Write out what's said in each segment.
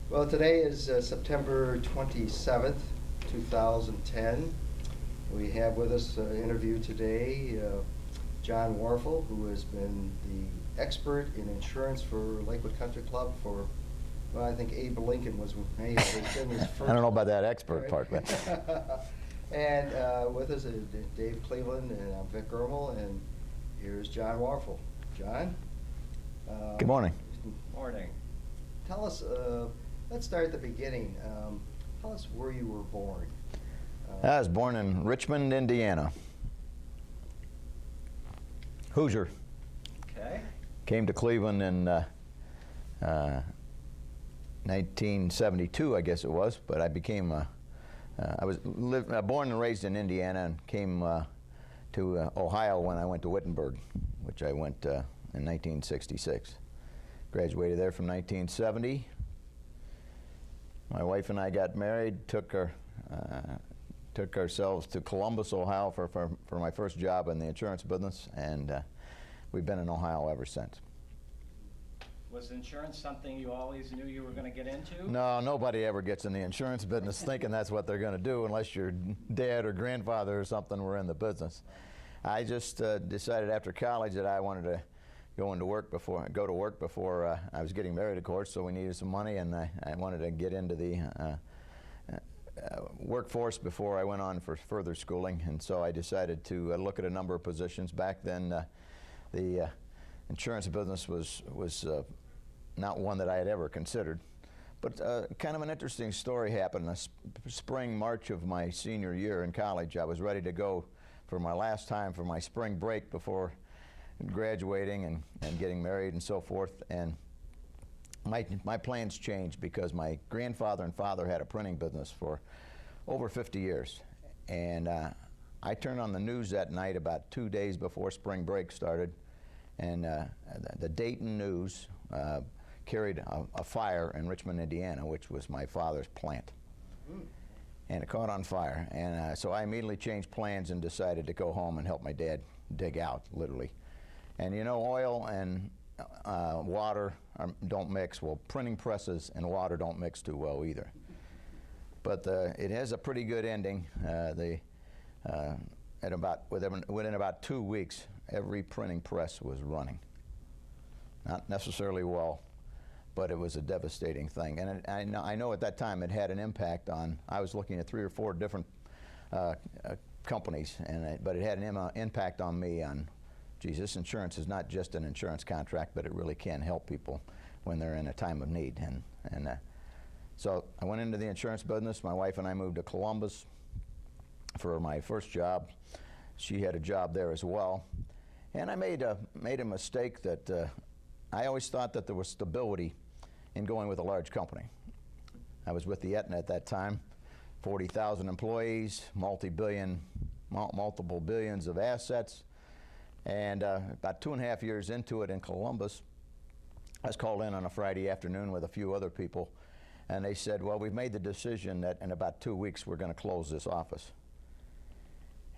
Well, today is September 27th, 2010. We have with us interview today John Warfel, who has been the expert in insurance for Lakewood Country Club for, well, I think Abe Lincoln was maybe his first. I don't know about that expert part, but and with us is Dave Cleveland, and I'm Vic Ermel, and here's John Warfel. John? good morning. Morning. Tell us, let's start at the beginning. Tell us where you were born. I was born in Richmond, Indiana. Hoosier. Okay. Came to Cleveland in 1972, I guess it was, but I became, I was born and raised in Indiana and came to Ohio when I went to Wittenberg, which I went in 1966. Graduated there from 1970. My wife and I got married, took ourselves to Columbus, Ohio for my first job in the insurance business, and we've been in Ohio ever since. Was insurance something you always knew you were going to get into? No, nobody ever gets in the insurance business thinking that's what they're going to do unless your dad or grandfather or something were in the business. I just decided after college that I wanted to go to work before I was getting married, of course, so we needed some money, and I wanted to get into the workforce before I went on for further schooling, and so I decided to look at a number of positions. Back then, the insurance business was not one that I had ever considered. But kind of an interesting story happened. Spring, March of my senior year in college, I was ready to go for my last time for my spring break before graduating and getting married and so forth. And my plans changed because my grandfather and father had a printing business for over 50 years. And I turned on the news that night about 2 days before spring break started, and the Dayton News carried a fire in Richmond, Indiana, which was my father's plant. And it caught on fire. And so I immediately changed plans and decided to go home and help my dad dig out, literally. And you know, oil and water don't mix. Well, printing presses and water don't mix too well either. But it has a pretty good ending. Within about 2 weeks, every printing press was running. Not necessarily well, but it was a devastating thing. And I know at that time it had an impact on, I was looking at 3 or 4 different companies, but it had an impact on me on, geez, this insurance is not just an insurance contract, but it really can help people when they're in a time of need. So I went into the insurance business. My wife and I moved to Columbus for my first job. She had a job there as well. And I made a mistake that I always thought that there was stability in going with a large company. I was with the Aetna at that time, 40,000 employees, multiple billions of assets. And about 2.5 years into it in Columbus, I was called in on a Friday afternoon with a few other people, and they said, well, we've made the decision that in about 2 weeks we're going to close this office.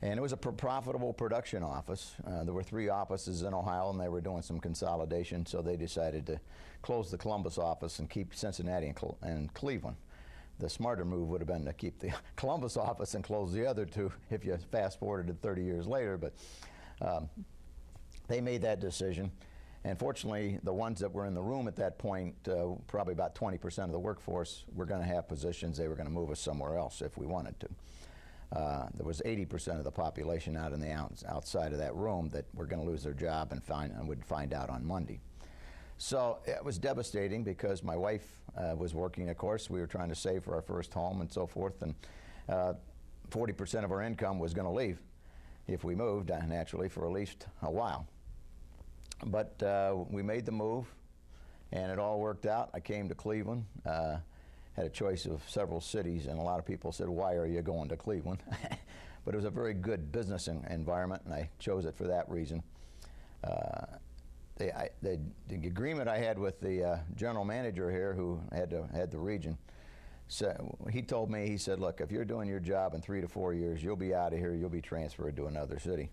And it was a profitable production office. There were 3 offices in Ohio, and they were doing some consolidation, so they decided to close the Columbus office and keep Cincinnati and Cleveland. The smarter move would have been to keep the Columbus office and close the other 2 if you fast forwarded to 30 years later, but they made that decision. And fortunately, the ones that were in the room at that point, probably about 20% of the workforce, were going to have positions. They were going to move us somewhere else if we wanted to. There was 80% of the population out in the outside of that room that were going to lose their job and would find out on Monday. So it was devastating because my wife was working, of course. We were trying to save for our first home and so forth, and 40% of our income was going to leave if we moved, naturally, for at least a while. But we made the move, and it all worked out. I came to Cleveland, had a choice of several cities, and a lot of people said, why are you going to Cleveland? But it was a very good business environment, and I chose it for that reason. The agreement I had with the general manager here, who had the region, so he told me, he said, look, if you're doing your job in 3 to 4 years, you'll be out of here, you'll be transferred to another city.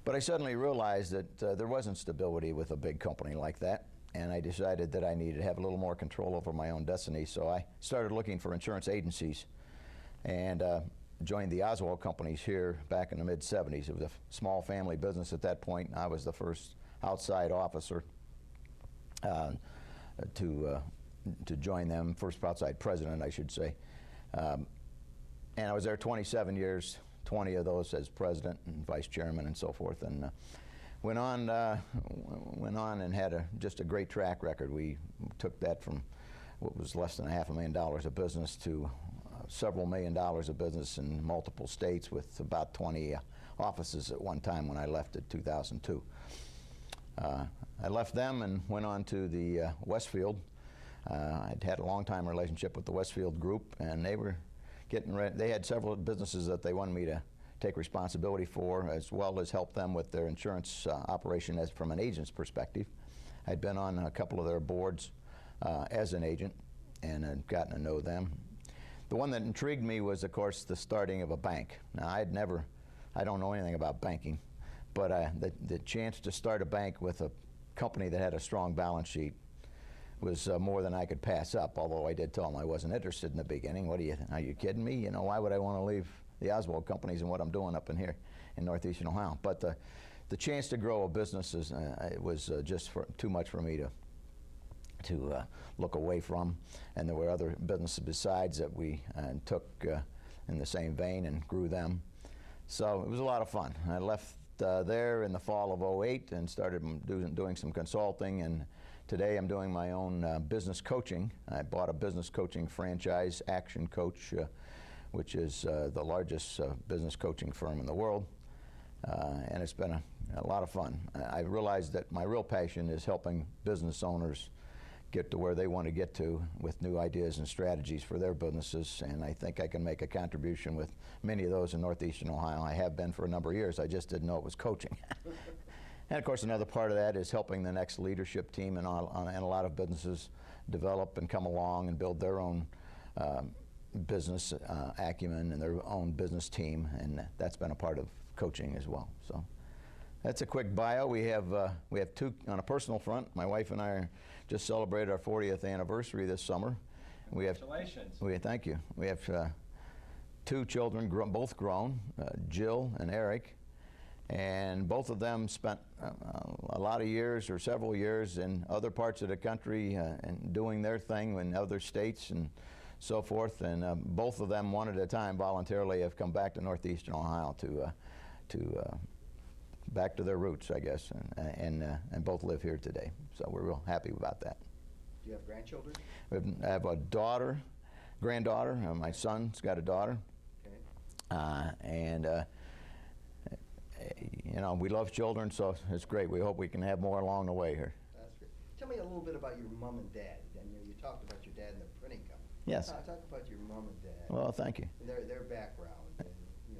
But I suddenly realized that there wasn't stability with a big company like that. and I decided that I needed to have a little more control over my own destiny. So I started looking for insurance agencies, and joined the Oswald companies here back in the mid-'70s. It was a small family business at that point, and I was the first outside officer to join them, first outside president, I should say. And I was there 27 years, 20 of those as president and vice chairman and so forth, and went on and had just a great track record. We took that from what was less than $500,000 of business to several $1 million of business in multiple states, with about 20 offices at one time when I left in 2002. I left them and went on to the Westfield. I'd had a long-time relationship with the Westfield Group, and they were getting ready. They had several businesses that they wanted me to take responsibility for, as well as help them with their insurance operation as from an agent's perspective. I'd been on a couple of their boards as an agent and had gotten to know them. The one that intrigued me was, of course, the starting of a bank. Now, I don't know anything about banking, but the chance to start a bank with a company that had a strong balance sheet was more than I could pass up, although I did tell them I wasn't interested in the beginning. Are you kidding me? You know, why would I want to leave the Oswald companies and what I'm doing up in here in northeastern Ohio? But the chance to grow a business was just too much for me to look away from, and there were other businesses besides that we took in the same vein and grew them. So it was a lot of fun. I left there in the fall of '08 and started doing some consulting, and today I'm doing my own business coaching. I bought a business coaching franchise, Action Coach, which is the largest business coaching firm in the world, and it's been a lot of fun. I realized that my real passion is helping business owners get to where they want to get to with new ideas and strategies for their businesses, and I think I can make a contribution with many of those in northeastern Ohio. I have been for a number of years. I just didn't know it was coaching. And of course, another part of that is helping the next leadership team and a lot of businesses develop and come along and build their own business acumen and their own business team, and that's been a part of coaching as well. So that's a quick bio. We have two on a personal front. My wife and I just celebrated our 40th anniversary this summer. Congratulations. Thank you. We have two children, both grown, Jill and Eric, and both of them spent a lot of years or several years in other parts of the country and doing their thing in other states and so forth. And both of them, one at a time, voluntarily have come back to northeastern Ohio to back to their roots, I guess, and both live here today. So we're real happy about that. Do you have grandchildren? I have a granddaughter. My son's got a daughter. Okay. You know, we love children, so it's great. We hope we can have more along the way here. That's great. Tell me a little bit about your mom and dad. And you talked about your dad in the printing company. Yes. Talk about your mom and dad. Well, thank you. And their background and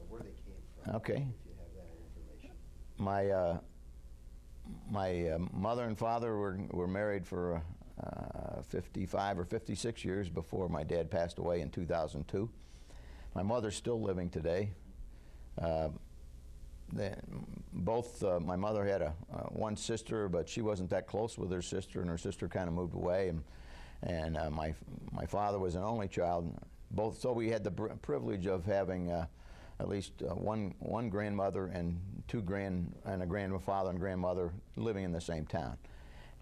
where they came from. Okay. If you have that information. My mother and father were married for 55 or 56 years before my dad passed away in 2002. My mother's still living today. My mother had one sister, but she wasn't that close with her sister, and her sister kind of moved away. And my father was an only child. So we had the privilege of having at least one grandmother and a grandfather and grandmother living in the same town.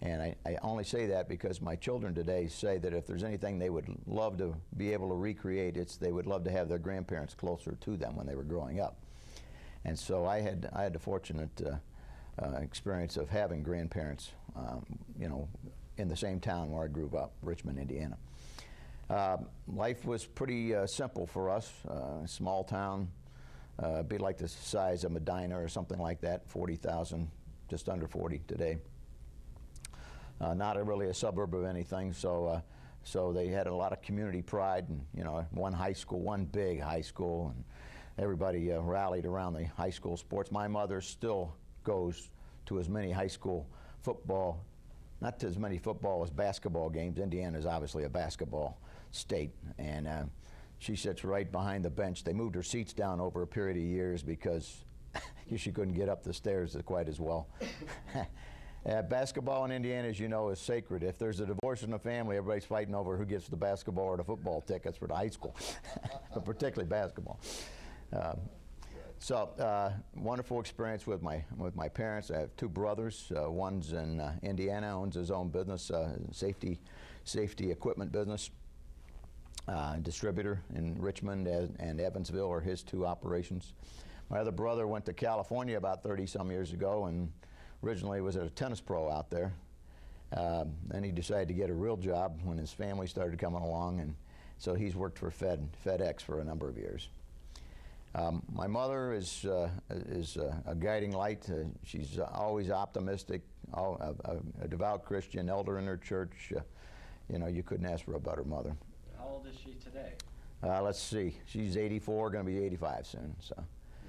And I only say that because my children today say that if there's anything they would love to be able to recreate, they would love to have their grandparents closer to them when they were growing up. And so I had the fortunate experience of having grandparents, in the same town where I grew up, Richmond, Indiana. Life was pretty simple for us. Small town, be like the size of Medina or something like that, 40,000, just under 40 today. Not really a suburb of anything, so they had a lot of community pride, and one big high school, and everybody rallied around the high school sports. My mother still goes to as many high school football, not as many football as basketball games. Indiana is obviously a basketball state, and she sits right behind the bench. They moved her seats down over a period of years because she couldn't get up the stairs quite as well. Basketball in Indiana, as you know, is sacred. If there's a divorce in the family, everybody's fighting over who gets the basketball or the football tickets for the high school, but particularly basketball. Wonderful experience with my parents. I have two brothers. One's in Indiana, owns his own business, safety equipment business. Distributor in Richmond and Evansville are his two operations. My other brother went to California about 30-some years ago and originally was a tennis pro out there. Then he decided to get a real job when his family started coming along, and so he's worked for FedEx for a number of years. My mother is a guiding light. She's always optimistic, a devout Christian, elder in her church. You couldn't ask for a better mother. How old is she today? Let's see. She's 84, going to be 85 soon. So,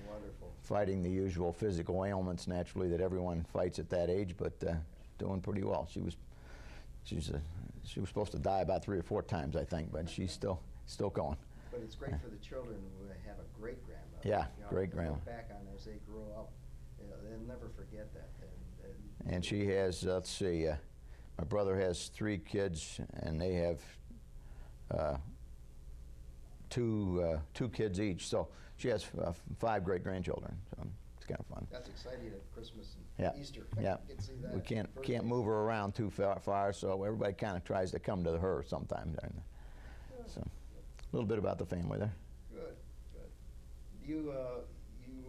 Wonderful. fighting the usual physical ailments naturally that everyone fights at that age, but doing pretty well. She was supposed to die about 3 or 4 times, I think, but she's still going. But it's great for the children who have a great grandmother. Yeah, great grandma. Look back on as they grow up, they'll never forget that. And she has, let's see, my brother has 3 kids, and they have two kids each. So she has 5 great grandchildren. So it's kind of fun. That's exciting at Christmas and Yeah. Easter. Yeah. You can see that We can't firsthand. move her around too far, so everybody kind of tries to come to her sometimes. So a little bit about the family there. Good, good. You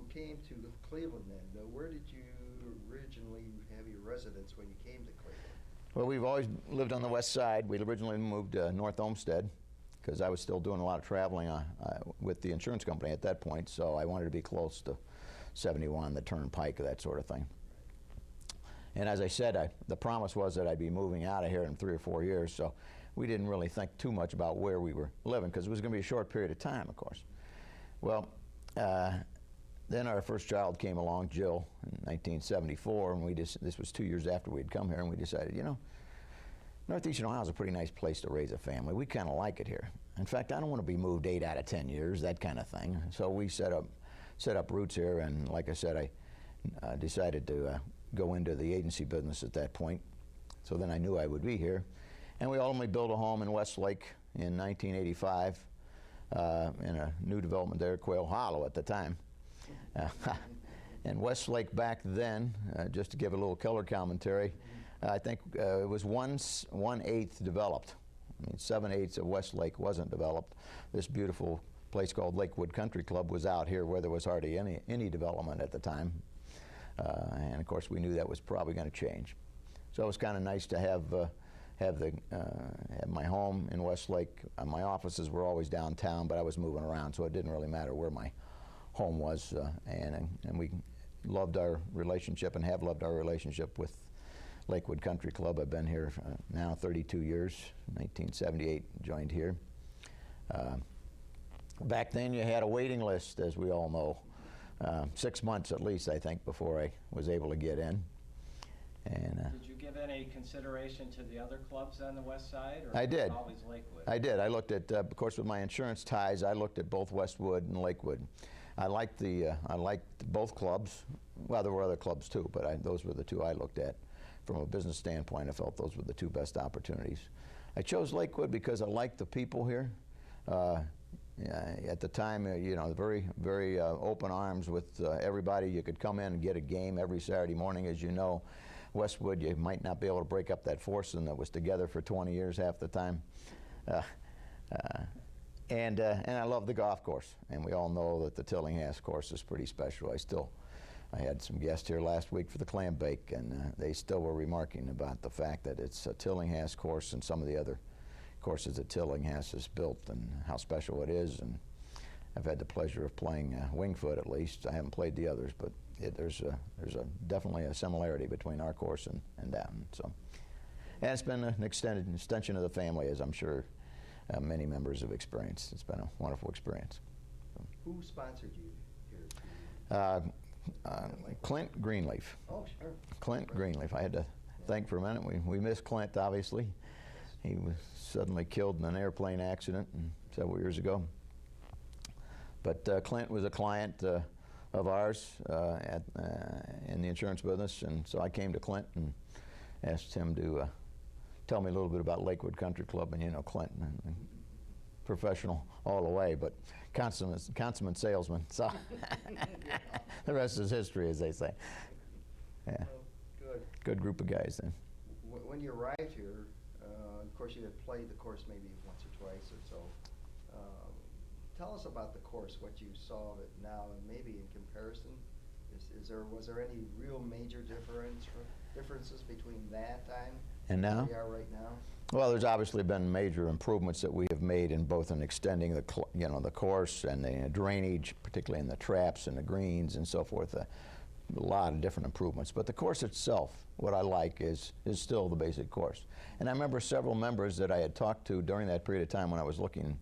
came to Cleveland then. Where did you originally have your residence when you came to Cleveland? Well, we've always lived on the west side. We originally moved to North Olmsted because I was still doing a lot of traveling with the insurance company at that point, so I wanted to be close to 71, the Turnpike, that sort of thing. And as I said, the promise was that I'd be moving out of here in 3 or 4 years, so we didn't really think too much about where we were living because it was going to be a short period of time, of course. Well, then our first child came along, Jill, in 1974, and this was 2 years after we'd come here, and we decided, Northeastern Ohio is a pretty nice place to raise a family. We kind of like it here. In fact, I don't want to be moved 8 out of 10 years, that kind of thing. So we set up roots here, and like I said, I decided to go into the agency business at that point. So then I knew I would be here. And we ultimately built a home in Westlake in 1985 in a new development there, Quail Hollow at the time. And Westlake back then, just to give a little color commentary, I think it was 1/8 developed. I mean, 7/8 of Westlake wasn't developed. This beautiful place called Lakewood Country Club was out here where there was hardly any development at the time. And of course, we knew that was probably going to change. So it was kind of nice to have my home in Westlake. My offices were always downtown, but I was moving around, so it didn't really matter where my home was. And we loved our relationship and have loved our relationship with Lakewood Country Club. I've been here now 32 years. 1978 joined here. Back then you had a waiting list, as we all know. 6 months at least, I think, before I was able to get in. And Did you give any consideration to the other clubs on the west side? Or I was it did. always Lakewood? I did. I looked at, of course, with my insurance ties, I looked at both Westwood and Lakewood. I liked both clubs. Well, there were other clubs too, but those were the two I looked at. From a business standpoint, I felt those were the 2 best opportunities. I chose Lakewood because I liked the people here. At the time, very, very open arms with everybody. You could come in and get a game every Saturday morning. As you know, Westwood, you might not be able to break up that foursome that was together for 20 years half the time. And I love the golf course. And we all know that the Tillinghast course is pretty special. I had some guests here last week for the clam bake, and they still were remarking about the fact that it's a Tillinghast course and some of the other courses that Tillinghast has built and how special it is. And I've had the pleasure of playing Wingfoot at least. I haven't played the others, but there's definitely a similarity between our course and that one. So, and it's been an extension of the family, as I'm sure many members have experienced. It's been a wonderful experience. Who sponsored you here? Clint Greenleaf. Oh, sure. Clint Greenleaf. I had to think for a minute. We missed Clint, obviously. He was suddenly killed in an airplane accident several years ago. But Clint was a client of ours in the insurance business, and so I came to Clint and asked him to tell me a little bit about Lakewood Country Club. And you know, Clint, professional all the way, but consummate salesman. So the rest is history, as they say. Yeah. Well, good. Good group of guys then. When you arrived here, of course, you had played the course maybe once or twice or so. Tell us about the course, what you saw of it now, and maybe in comparison. Was there any real major differences between that time and now? Where we are right now? Well, there's obviously been major improvements that we have made in both in extending the the course and the drainage, particularly in the traps and the greens and so forth. A lot of different improvements, but the course itself, what I like is still the basic course. And I remember several members that I had talked to during that period of time when I was looking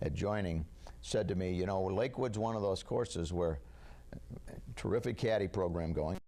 at joining said to me, you know, Lakewood's one of those courses where terrific caddy program going.